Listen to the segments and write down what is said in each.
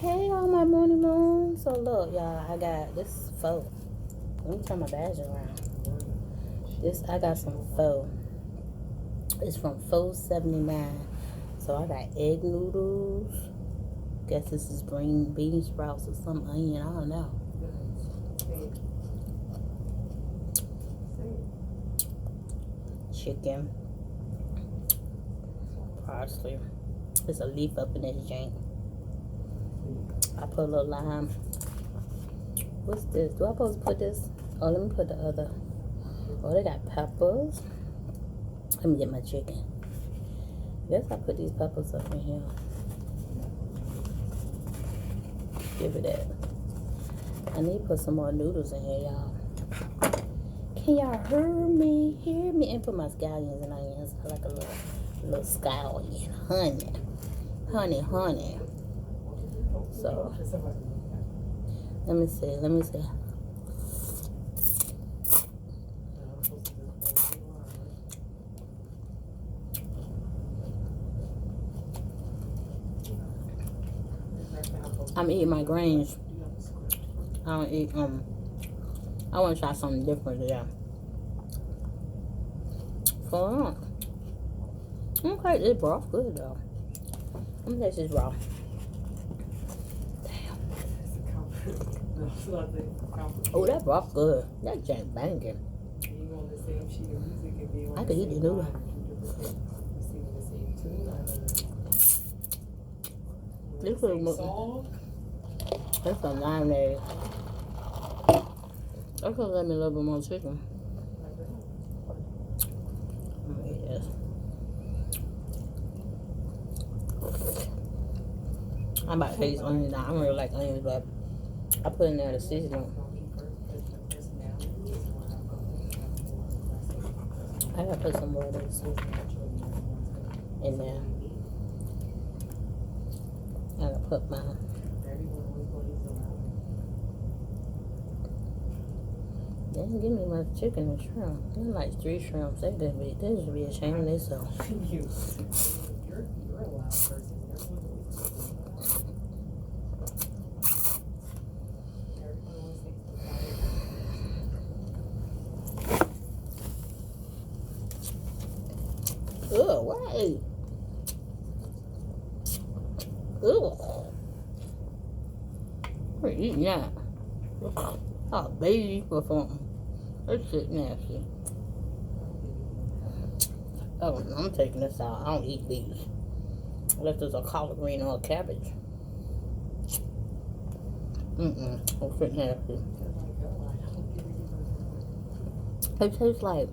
Hey, all my morning moon. So look, y'all, I got this pho. Let me turn my badge around. I got some pho. It's from Pho 79. So I got egg noodles. Guess this is green bean sprouts or some onion. I don't know. Chicken. Parsley. There's a leaf up in this jank. I put a little lime. What's this? Do I supposed to put this? Oh, let me put the other. Oh, they got peppers. Let me get my chicken. Guess I put these peppers up in here. Give it that. I need to put some more noodles in here, y'all. Can y'all hear me? Hear me? And put my scallions and onions. I like a little scallion. Honey. So, let me see. I'm eating my grains. I don't eat, I want to try something different today. So, okay, this broth good though. Let me taste this raw. Oh, that broth good. That jank banging. I could eat the noodle. This is that's a lemonade. That's gonna let me a little bit more chicken. I'm gonna eat this. I'm about to taste onions now. I don't really like onions, but I put in there the seasoning. I gotta put some more of this seasoning in there. I gotta put my they didn't give me my chicken and shrimp. There's like 3 shrimps. They should be ashamed of themselves. You're a loud person. Ugh, why? Ugh. We're eating that. Oh, baby or something. That shit nasty. Oh, I'm taking this out. I don't eat these. Unless there's a collard green or a cabbage. That shit nasty. It tastes like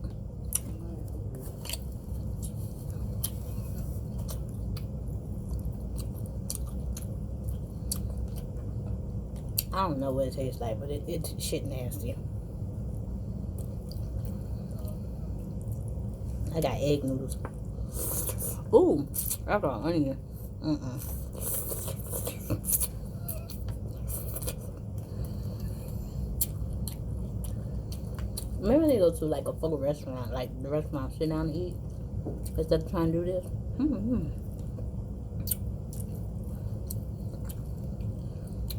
I don't know what it tastes like, but it's shit nasty. I got egg noodles. Ooh, I got onion. Maybe I need to go to like a full restaurant, like the restaurant sit down and eat instead of trying to do this.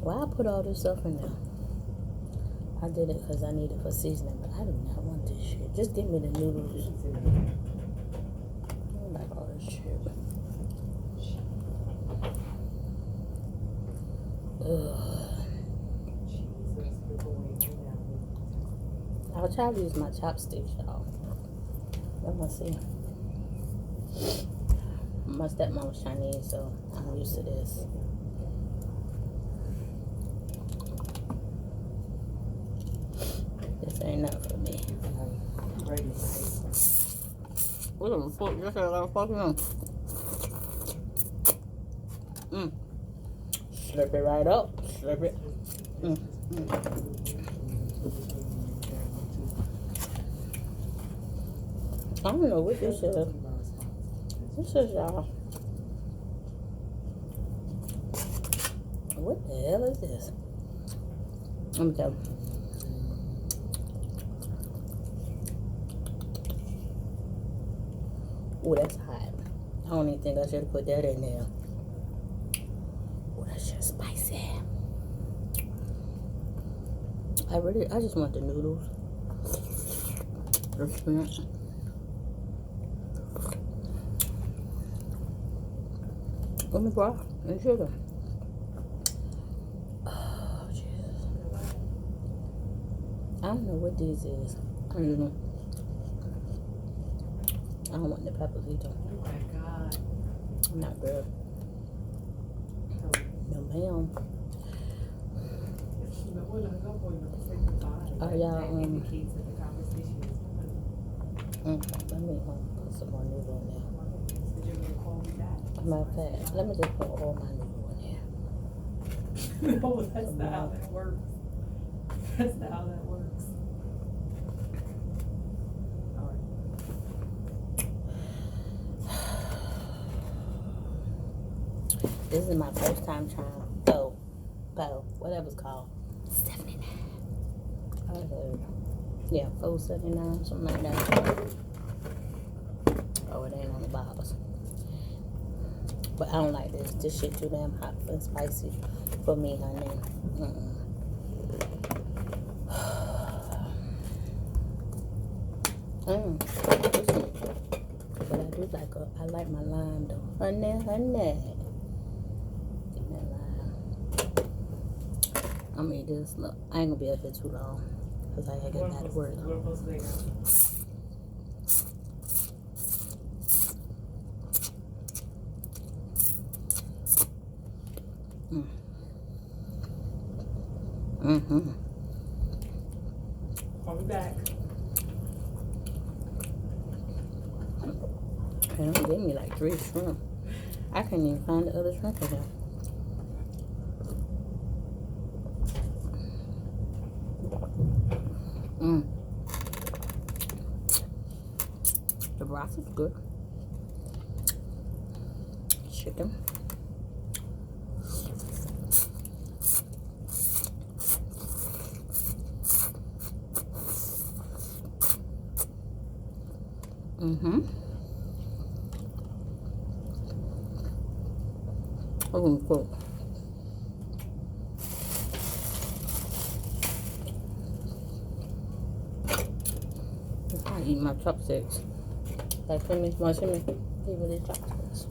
Why I put all this stuff in there? I did it because I need it for seasoning, but I do not want this shit. Just give me the noodles. I don't like all this shit. Ugh. I'll try to use my chopsticks, y'all. Let me see. My stepmom was Chinese, so I'm used to this. This ain't nothing for me. What the fuck? This ain't like fucking Slurp it right up. Slurp it. I don't know what this is. This is y'all. What the hell is this? Let me tell you. Oh, that's hot. I don't even think I should have put that in there. Oh, that's just spicy. I just want the noodles. The shrimp. Let me broth and sugar. Oh, Jesus. I don't know what this is. I don't want the peppers either. Oh my God. Not good. No, ma'am. Are y'all, That indicates that the conversation is done. let me put some more noodle in there. So you're gonna call me back. Matter of fact, let me just put all my noodle in there. No, that's not how that works. That's not how that works. All right. This is my first time trying bow, whatever it's called. 79. Yeah, 479, something like that. Oh, it ain't on the bottles. But I don't like this. This shit too damn hot and spicy for me, honey. But I like my lime though. Honey. Give me a lime. I'm gonna eat this. Look, I ain't gonna be up here too long. Because I gotta get back to work. Call me back. And they gave me like 3 shrimp. I can't even find the other shrimp again. The broth is good. Chicken. Oh, cool. I eat my chopsticks. Like, shimmy. Eat with these chopsticks.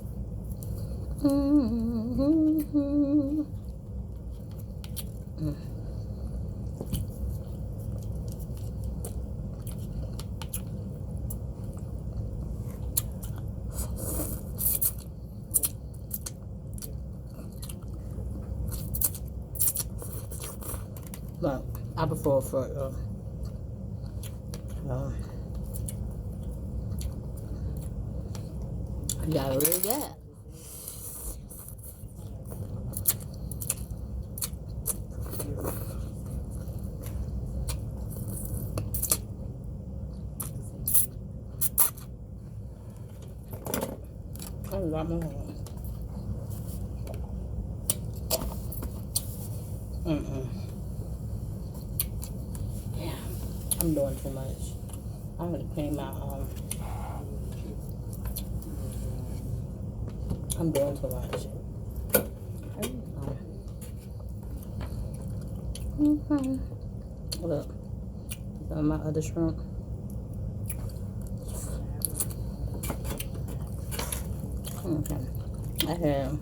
But I prefer for you gotta really get. I got more. Yeah, I'm doing too much. I'm gonna clean my I'm doing too much. Look, my other shrimp. Okay, I have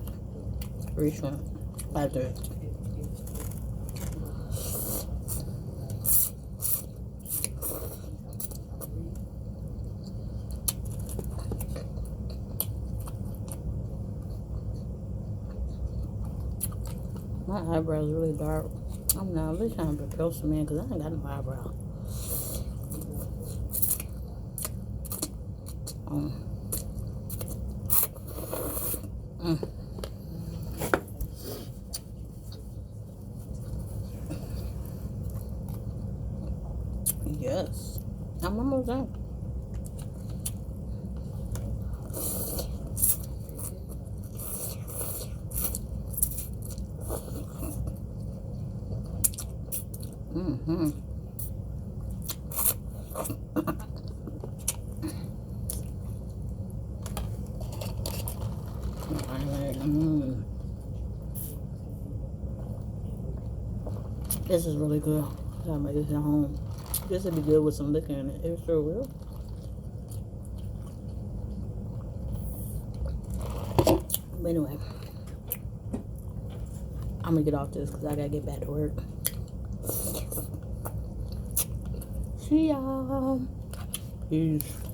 3 shrimp. 5 My eyebrows really dark. I'm not really trying to prepare some man because I ain't got no eyebrow. Yes, I'm almost done. This is really good. gotta make this at home. This would be good with some liquor in it. It sure will. But anyway, I'm gonna get off this because I gotta get back to work. See y'all. Peace.